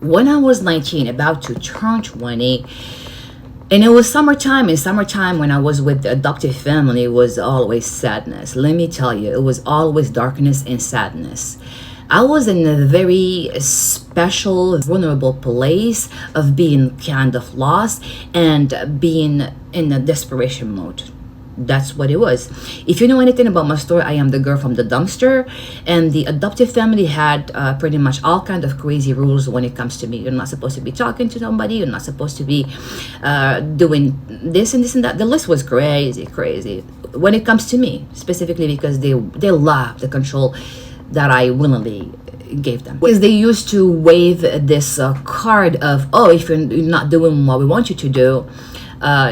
When I was 19, about to turn 20, and it was summertime. In summertime, when I was with the adoptive family, it was always sadness. Let me tell you, it was always darkness and sadness. I was in a very special, vulnerable place of being kind of lost and being in a desperation mode. That's what it was. If you know anything about my story, I am the girl from the dumpster, and the adoptive family had pretty much all kind of crazy rules when it comes to me. You're not supposed to be talking to somebody. You're not supposed to be doing this and this and that. The list was crazy, crazy when it comes to me specifically, because they love the control that I willingly gave them. Because they used to wave this card of, oh, if you're not doing what we want you to do,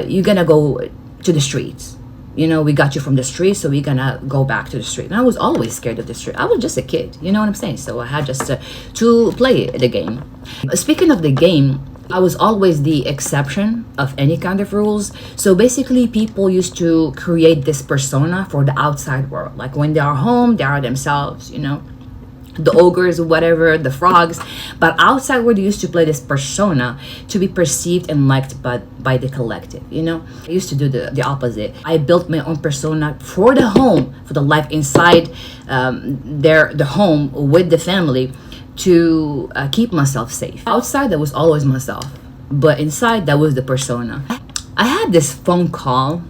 you're gonna go to the streets. You know, we got you from the street, so we're gonna go back to the street. And I was always scared of the street. I was just a kid, you know what I'm saying? So I had just to play the game. Speaking of the game, I was always the exception of any kind of rules. So basically, people used to create this persona for the outside world. Like when they are home, they are themselves, you know, the ogres or whatever, the frogs. But outside world, they used to play this persona to be perceived and liked by the collective, you know. I used to do the opposite. I built my own persona for the home, for the life inside the home with the family, to keep myself safe. Outside, that was always myself, but inside, that was the persona. I had this phone call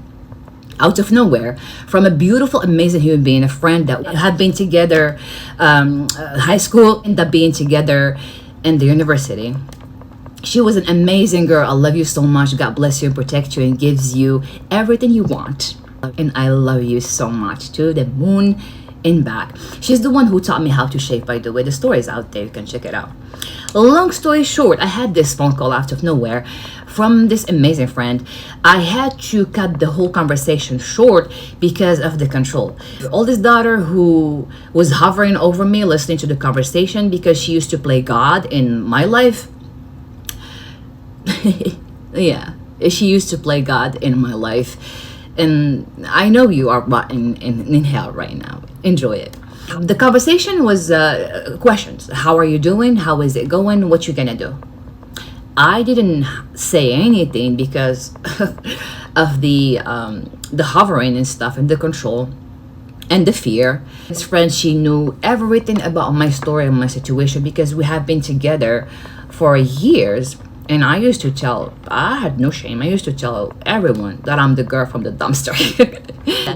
out of nowhere from a beautiful, amazing human being, a friend that had been together high school, ended up being together in the university. She was an amazing girl. I love you so much. God bless you and protect you and gives you everything you want. And I love you so much, to the moon and back. She's the one who taught me how to shave, by the way. The story is out there. You can check it out. Long story short, I had this phone call out of nowhere from this amazing friend. I had to cut the whole conversation short because of the control. The oldest daughter, who was hovering over me, listening to the conversation because she used to play God in my life. Yeah, she used to play God in my life. And I know you are in hell right now. Enjoy it. The conversation was questions. How are you doing? How is it going? What you gonna do? I didn't say anything because of the hovering and stuff, and the control and the fear. His friend, she knew everything about my story and my situation because we have been together for years. And I used to tell, I had no shame. I used to tell everyone that I'm the girl from the dumpster.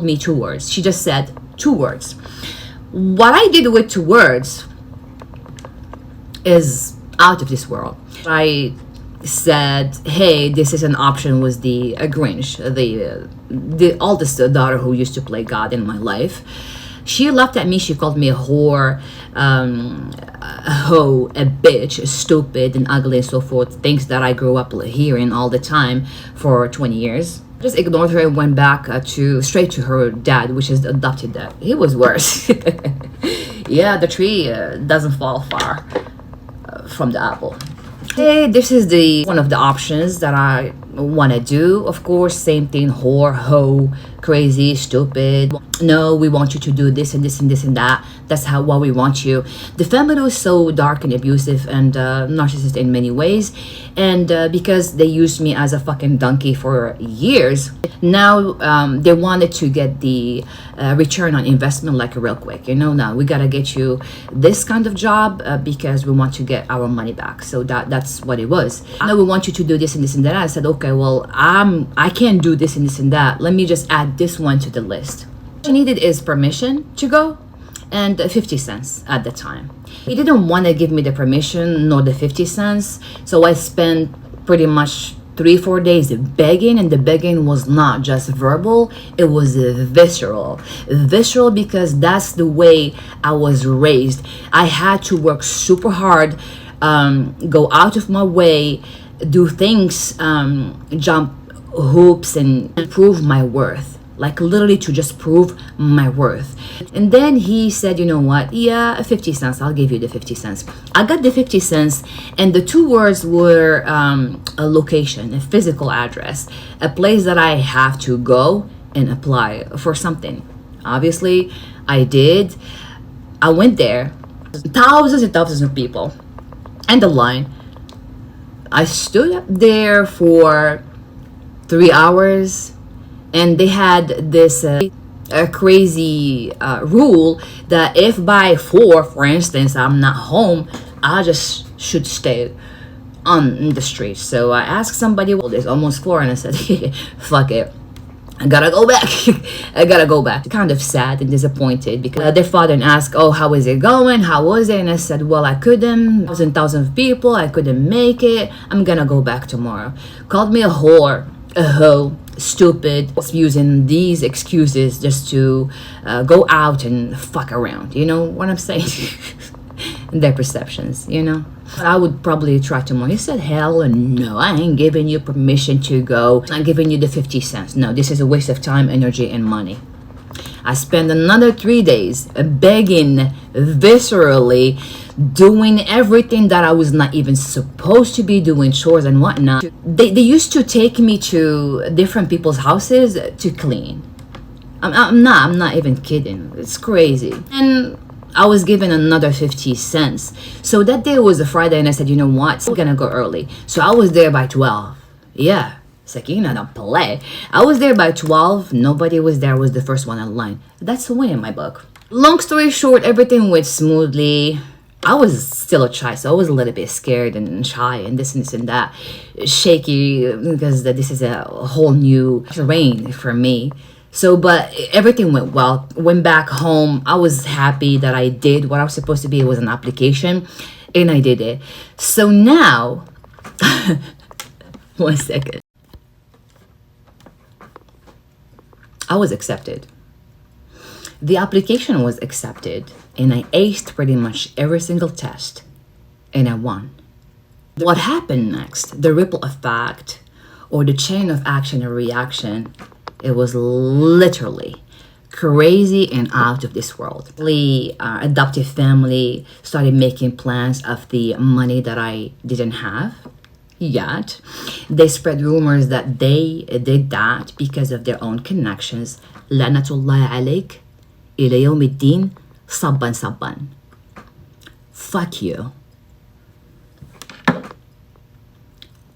Me 2 words. She just said 2 words. What I did with 2 words is out of this world. I said, hey, this is an option, was the Grinch, the oldest daughter who used to play God in my life. She laughed at me. She called me a whore, a hoe, a bitch, stupid and ugly and so forth. Things that I grew up hearing all the time for 20 years. I just ignored her and went back straight to her dad, which is the adopted dad. He was worse. Yeah, the tree doesn't fall far from the apple. Hey, this is one of the options that I want to do. Of course, same thing, whore, hoe, crazy, stupid. No, we want you to do this and this and this and that. That's what we want you. The family was so dark and abusive and narcissistic in many ways. And because they used me as a fucking donkey for years, now they wanted to get the return on investment like real quick. You know, now we gotta get you this kind of job because we want to get our money back. So that's what it was. Now we want you to do this and this and that. I said, okay, well, I can't do this and this and that. Let me just add this one to the list. What I needed is permission to go and 50 cents at the time. He didn't want to give me the permission nor the 50 cents. So I spent pretty much 3-4 days begging, and the begging was not just verbal, it was visceral because that's the way I was raised. I had to work super hard, go out of my way, do things, jump hoops and prove my worth, like literally to just prove my worth. And then he said, you know what, yeah, 50 cents, I'll give you the 50 cents. I got the 50 cents, and the 2 words were a location, a physical address, a place that I have to go and apply for something. Obviously I did. I went there, thousands and thousands of people, and the line I stood up there for 3 hours, and they had this a crazy rule that if by 4, for instance, I'm not home, I just should stay on the street. So I asked somebody, well, it's almost 4, and I said, fuck it, I gotta go back. I gotta go back. Kind of sad and disappointed because their father asked, oh, how is it going? How was it? And I said, well, I couldn't. Thousands of people. I couldn't make it. I'm gonna go back tomorrow. Called me a whore, a hoe, stupid. Was using these excuses just to go out and fuck around. You know what I'm saying? Their perceptions, you know. I would probably try tomorrow. He said, hell no, I ain't giving you permission to go. I'm giving you the 50 cents. No, this is a waste of time, energy, and money. I spent another 3 days begging viscerally, doing everything that I was not even supposed to be doing, chores and whatnot. They used to take me to different people's houses to clean. I'm not even kidding. It's crazy. And I was given another 50 cents. So that day was a Friday, and I said, you know what? I'm gonna go early. So I was there by 12. Yeah. It's like, you know, don't play. I was there by 12. Nobody was there. I was the first one in line. That's a win in my book. Long story short, everything went smoothly. I was still a child, so I was a little bit scared and shy and this and that. Shaky because this is a whole new terrain for me. So, but everything went well. Went back home. I was happy that I did what I was supposed to be. It was an application, and I did it. So now, 1 second. I was accepted. The application was accepted, and I aced pretty much every single test, and I won. What happened next? The ripple effect, or the chain of action and reaction. It was literally crazy and out of this world. The adoptive family started making plans of the money that I didn't have yet. They spread rumors that they did that because of their own connections. Lanatullah alayk ila yawm الدين sabban sabban. Fuck you.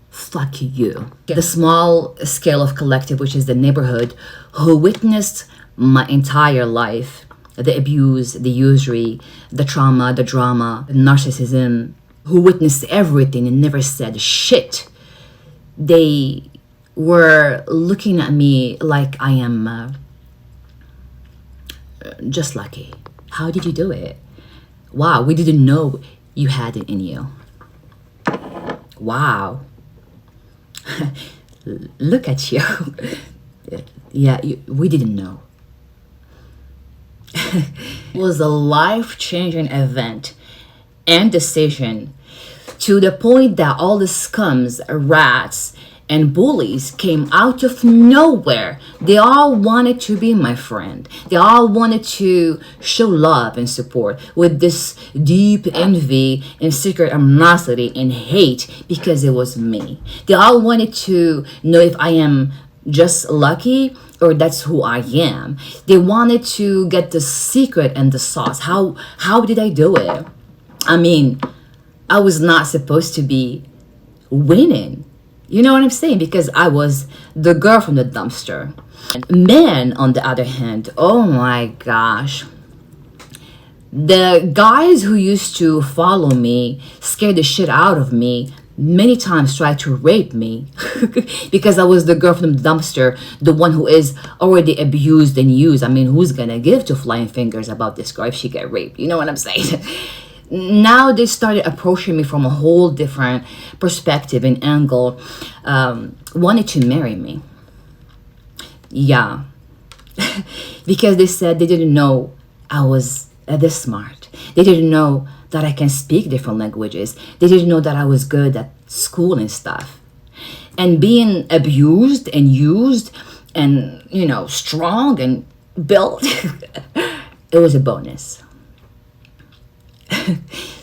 Fuck you. The small scale of collective, which is the neighborhood, who witnessed my entire life, the abuse, the usury, the trauma, the drama, the narcissism, who witnessed everything and never said shit. They were looking at me like I am just lucky. How did you do it? Wow, we didn't know you had it in you. Wow. Look at you. Yeah, we didn't know. It was a life-changing event and decision, to the point that all the scums, rats, and bullies came out of nowhere. They all wanted to be my friend. They all wanted to show love and support with this deep envy and secret animosity and hate because it was me. They all wanted to know if I am just lucky or that's who I am. They wanted to get the secret and the sauce. How did I do it? I mean, I was not supposed to be winning. You know what I'm saying? Because I was the girl from the dumpster. Men, on the other hand, oh my gosh. The guys who used to follow me, scared the shit out of me, many times tried to rape me because I was the girl from the dumpster, the one who is already abused and used. I mean, who's gonna give two flying fingers about this girl if she get raped? You know what I'm saying? Now they started approaching me from a whole different perspective and angle, wanted to marry me. Yeah. Because they said they didn't know I was this smart. They didn't know that I can speak different languages. They didn't know that I was good at school and stuff. And being abused and used and, you know, strong and built, it was a bonus.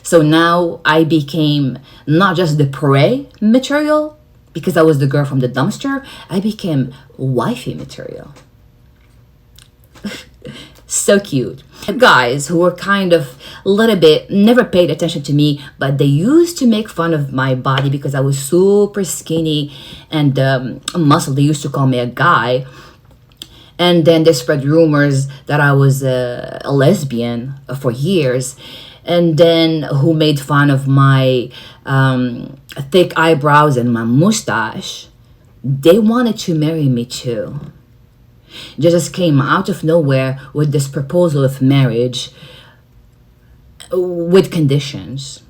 So now I became not just the prey material because I was the girl from the dumpster. I became wifey material. So cute. Guys who were kind of a little bit never paid attention to me, but they used to make fun of my body because I was super skinny and muscle. They used to call me a guy. And then they spread rumors that I was a lesbian for years. And then who made fun of my thick eyebrows and my mustache. They wanted to marry me too. Jesus came out of nowhere with this proposal of marriage with conditions.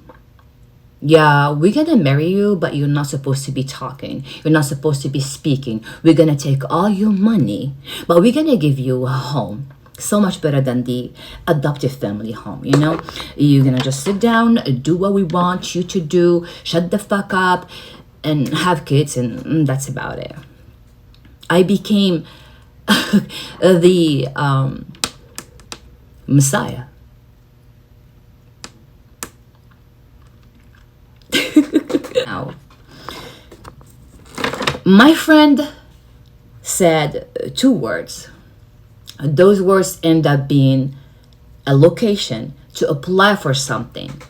Yeah, we're gonna marry you, but you're not supposed to be talking. You're not supposed to be speaking. We're gonna take all your money, but we're gonna give you a home. So much better than the adoptive family home, you know? You're gonna just sit down, do what we want you to do, shut the fuck up, and have kids, and that's about it. I became the Messiah. Now, my friend said two words. Those words end up being a location to apply for something.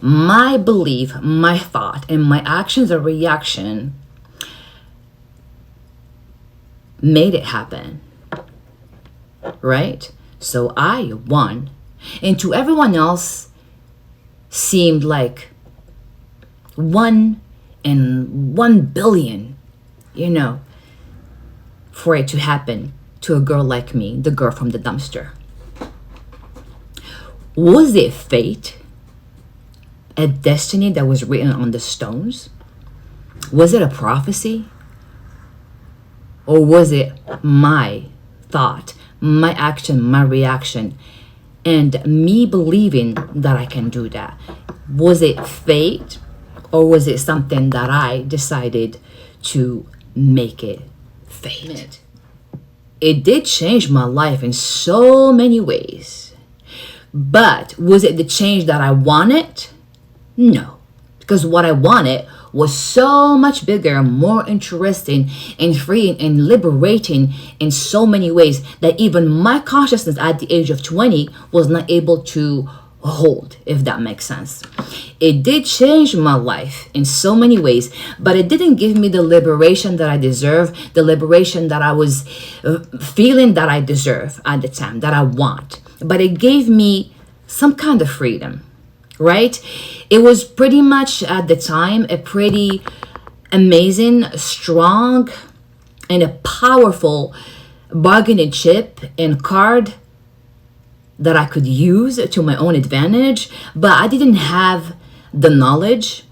My belief, my thought, and my actions or reaction made it happen. Right? So I won. And to everyone else, seemed like 1 in 1 billion, you know, for it to happen to a girl like me, the girl from the dumpster. Was it fate? A destiny that was written on the stones? Was it a prophecy? Or was it my thought, my action, my reaction, and me believing that I can do that? Was it fate? Or was it something that I decided to make it fate? It did change my life in so many ways. But was it the change that I wanted? No. Because what I wanted was so much bigger, more interesting, and freeing and liberating in so many ways that even my consciousness at the age of 20 was not able to hold, if that makes sense. It did change my life in so many ways, but it didn't give me the liberation that I deserve, the liberation that I was feeling that I deserve at the time, that I want. But it gave me some kind of freedom, right? It was pretty much at the time a pretty amazing, strong, and a powerful bargaining chip and card that I could use to my own advantage, but I didn't have the knowledge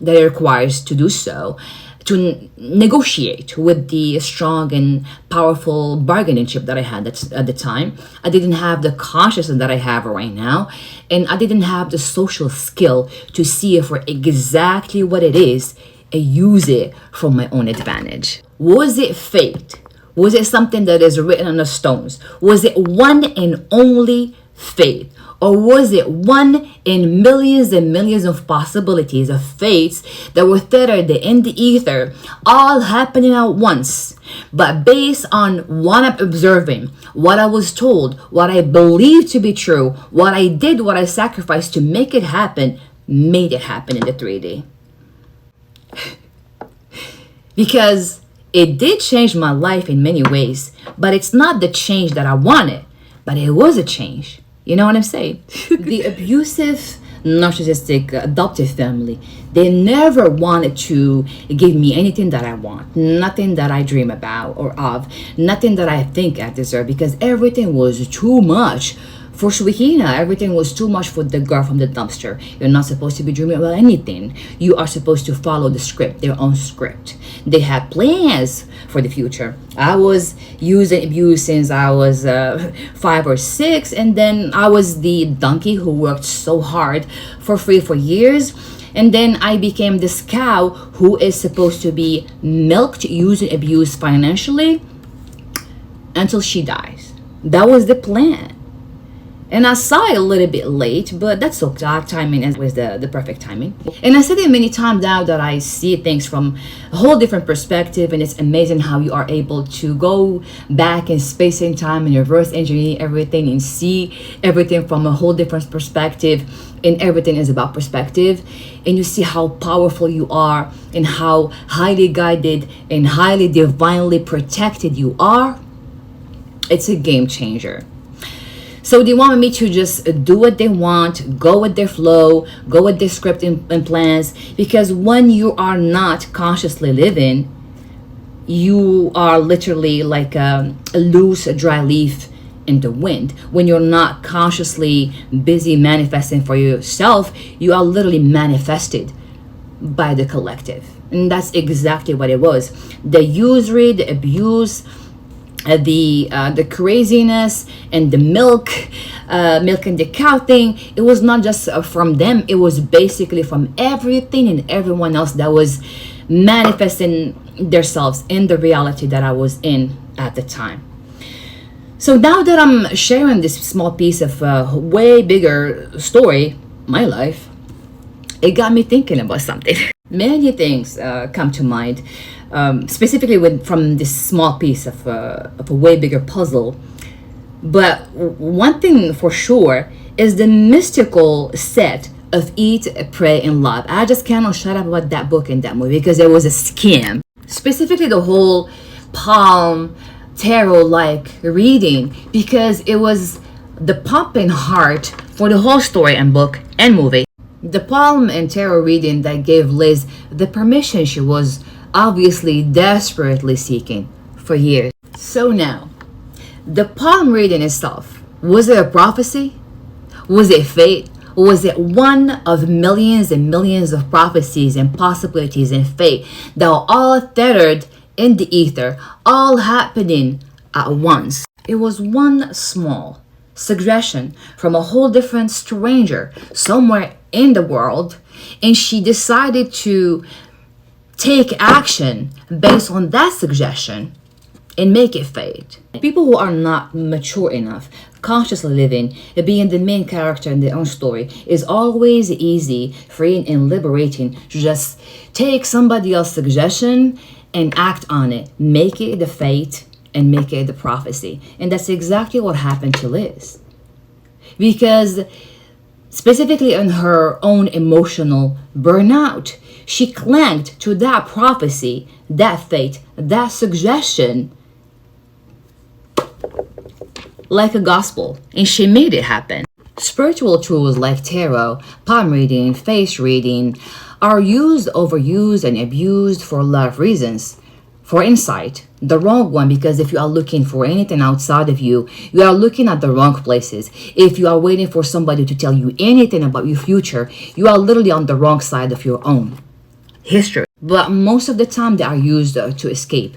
that it requires to do so, to negotiate with the strong and powerful bargaining chip that I had at the time. I didn't have the consciousness that I have right now, and I didn't have the social skill to see it for exactly what it is and use it for my own advantage. Was it fate? Was it something that is written on the stones? Was it one and only fate? Or was it one in millions and millions of possibilities of fates that were tethered in the ether, all happening at once? But based on what I'm observing, what I was told, what I believed to be true, what I did, what I sacrificed to make it happen, made it happen in the 3D. Because it did change my life in many ways, but it's not the change that I wanted, but it was a change. You know what I'm saying? The abusive, narcissistic, adoptive family, they never wanted to give me anything that I want, nothing that I dream about or of, nothing that I think I deserve, because everything was too much. For Shwekina, everything was too much for the girl from the dumpster. You're not supposed to be dreaming about anything. You are supposed to follow the script, their own script. They had plans for the future. I was using abuse since I was 5 or 6, and then I was the donkey who worked so hard for free for years. And then I became this cow who is supposed to be milked, used, and abused financially until she dies. That was the plan. And I saw it a little bit late, but that's okay. That timing was the perfect timing. And I said it many times now that I see things from a whole different perspective, and it's amazing how you are able to go back in space and time and reverse engineer everything and see everything from a whole different perspective. And everything is about perspective, and you see how powerful you are and how highly guided and highly divinely protected you are. It's a game changer. So they want me to just do what they want, go with their flow, go with their script and plans, because when you are not consciously living, you are literally like a loose dry leaf in the wind. When you're not consciously busy manifesting for yourself, you are literally manifested by the collective. And that's exactly what it was. The usury, the abuse, the craziness, and the milk and the cow thing, it was not just from them. It was basically from everything and everyone else that was manifesting themselves in the reality that I was in at the time. So now that I'm sharing this small piece of a way bigger story, my life, it got me thinking about something. Many things come to mind, specifically from this small piece of a way bigger puzzle. But one thing for sure is the mystical set of Eat, Pray, and Love. I just cannot shut up about that book and that movie because it was a scam. Specifically the whole palm tarot like reading, because it was the pumping heart for the whole story and book and movie. The palm and tarot reading that gave Liz the permission she was obviously desperately seeking for years. So now, the palm reading itself, was it a prophecy? Was it fate? Was it one of millions and millions of prophecies and possibilities and fate that were all tethered in the ether, all happening at once? It was one small suggestion from a whole different stranger somewhere in the world, and she decided to take action based on that suggestion and make it fade. People who are not mature enough, consciously living, being the main character in their own story, is always easy, freeing, and liberating to just take somebody else's suggestion and act on it, make it the fate, and make it the prophecy. And that's exactly what happened to Liz. Because specifically in her own emotional burnout, she clung to that prophecy, that fate, that suggestion like a gospel, and she made it happen. Spiritual tools like tarot, palm reading, face reading are used, overused, and abused for a lot of reasons. For insight, the wrong one, because if you are looking for anything outside of you, you are looking at the wrong places. If you are waiting for somebody to tell you anything about your future, you are literally on the wrong side of your own history. But most of the time they are used to escape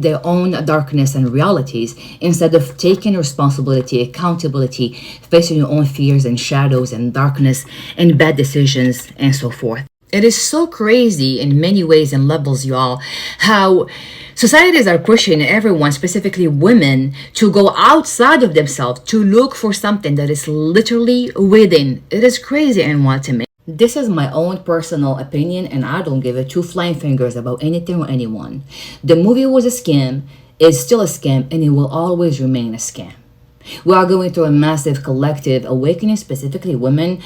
their own darkness and realities, instead of taking responsibility, accountability, facing your own fears and shadows and darkness and bad decisions and so forth. It is so crazy in many ways and levels, y'all, how societies are pushing everyone, specifically women, to go outside of themselves to look for something that is literally within. It is crazy and wild to me. This is my own personal opinion, and I don't give a two flying fingers about anything or anyone. The movie was a scam, is still a scam, and it will always remain a scam. We are going through a massive collective awakening, specifically women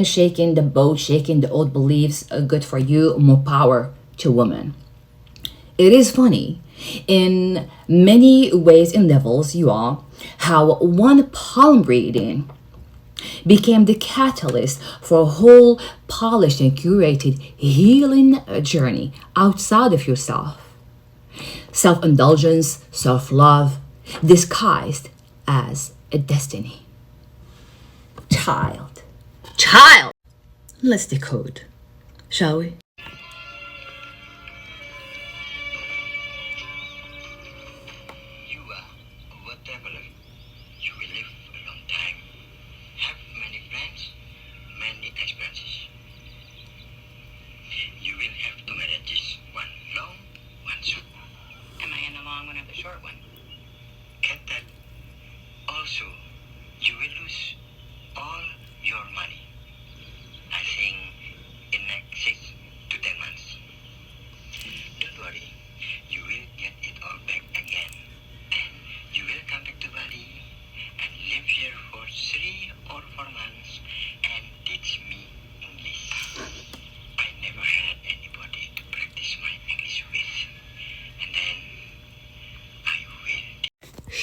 shaking the boat, shaking the old beliefs. Good for you, more power to women. It is funny in many ways and levels, you all, how one palm reading became the catalyst for a whole polished and curated healing journey outside of yourself. Self-indulgence, self-love, disguised as a destiny. Child. Let's decode, shall we? You are whatever you will live a long time, have many friends, many experiences. You will have two marriages, one long, one short. Am I in the long one or the short one? Get that? Also, you will lose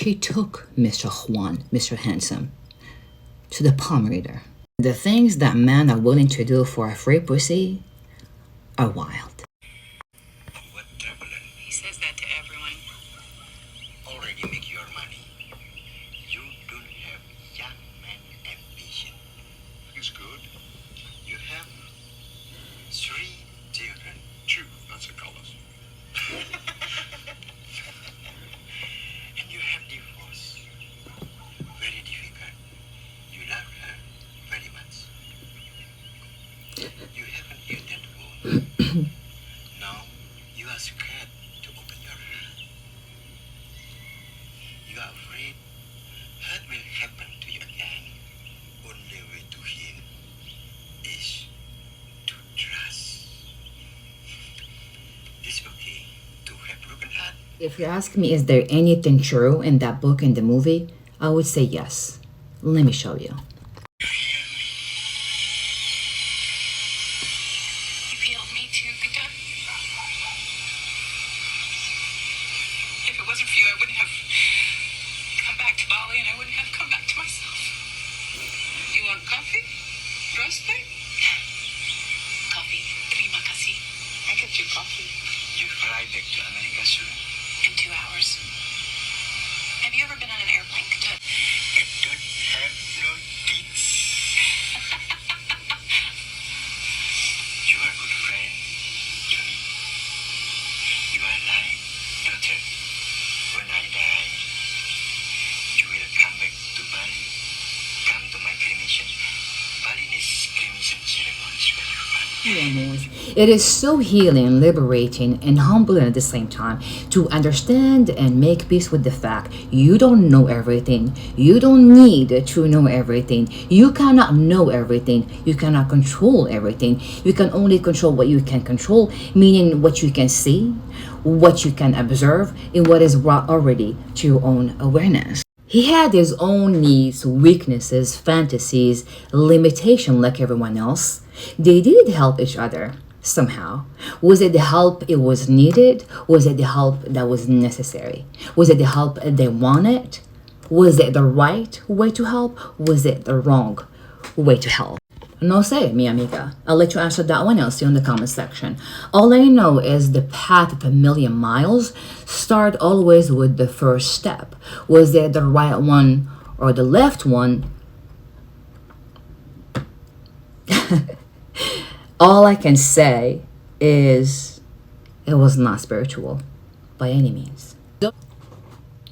she took Mr. Juan, Mr. Handsome, to the palm reader. The things that men are willing to do for a free pussy are wild. What traveler He says that to everyone. already make your money? You don't have young man ambition. He's good. You have 3 children. 2, that's a colors. And you have divorce. Very difficult. You love her very much. You haven't eaten food. Now you are scared to open your heart. You are afraid hurt will happen to you again. Only way to heal is to trust. It's okay to have broken heart. If you ask me, is there anything true in that book and the movie? I would say yes. Let me show you. You healed me too, Gita. If it wasn't for you, I wouldn't have come back to Bali and I wouldn't have come back to myself. You want coffee? Roast leg? Coffee. Terima kasih. I get you coffee. You fly back to America soon. In 2 hours. Have you ever been on an airplane, Gita? It don't have no teeth. You are good friend, Johnny. You are like daughter. When I die, you will come back to Bali. Come to my cremation. Balinese cremation ceremony is very fun. It is so healing, liberating, and humbling at the same time to understand and make peace with the fact you don't know everything. You don't need to know everything. You cannot know everything. You cannot control everything. You can only control what you can control, meaning what you can see, what you can observe, and what is brought already to your own awareness. He had his own needs, weaknesses, fantasies, limitation like everyone else. They did help each other somehow. Was it the help it was needed? Was it the help that was necessary? Was it the help they wanted? Was it the right way to help? Was it the wrong way to help? No sé, mi amiga. I'll let you answer that one else in the comment section. All I know is the path of a million miles start always with the first step. Was it the right one or the left one? All I can say is it was not spiritual by any means.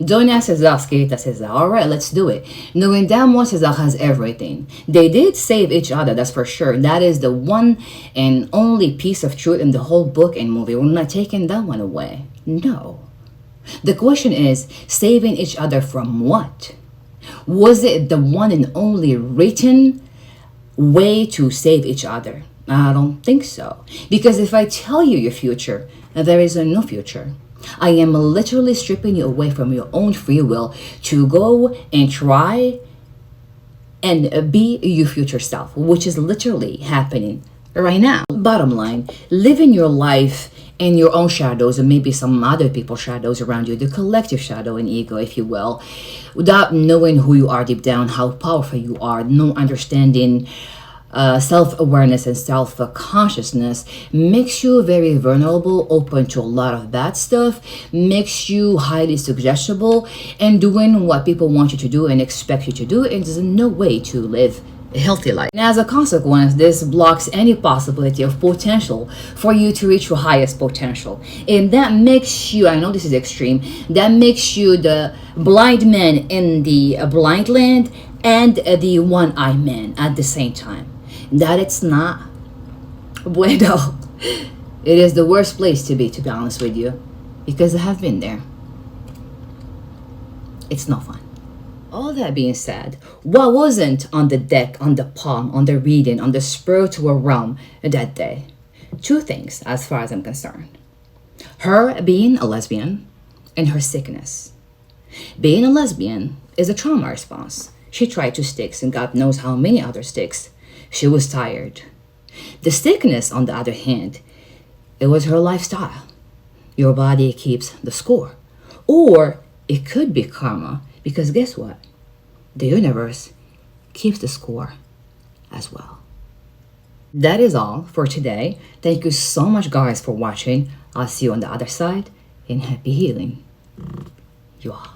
Doña Cesar, querida Cesar. Alright, let's do it. Knowing damn well Cesar has everything. They did save each other, that's for sure. That is the one and only piece of truth in the whole book and movie. We're not taking that one away. No. The question is, saving each other from what? Was it the one and only written way to save each other? I don't think so. Because if I tell you your future, there is no future. I am literally stripping you away from your own free will to go and try and be your future self, which is literally happening right now. Bottom line, living your life in your own shadows and maybe some other people's shadows around you, the collective shadow and ego, if you will, without knowing who you are deep down, how powerful you are, no understanding self-awareness and self-consciousness makes you very vulnerable, open to a lot of bad stuff, makes you highly suggestible, and doing what people want you to do and expect you to do is no way to live a healthy life. And as a consequence, this blocks any possibility of potential for you to reach your highest potential. And that makes you, I know this is extreme, that makes you the blind man in the blind land and the one-eyed man at the same time. That it's not bueno. It is the worst place to be honest with you, because I have been there. It's no fun. All that being said, what wasn't on the deck, on the palm, on the reading, on the spiritual realm that day? 2 things as far as I'm concerned. Her being a lesbian and her sickness. Being a lesbian is a trauma response. She tried 2 sticks and God knows how many other sticks. She was tired. The sickness, on the other hand, it was her lifestyle. Your body keeps the score. Or it could be karma, because guess what? The universe keeps the score as well. That is all for today. Thank you so much, guys, for watching. I'll see you on the other side, and happy healing. You all.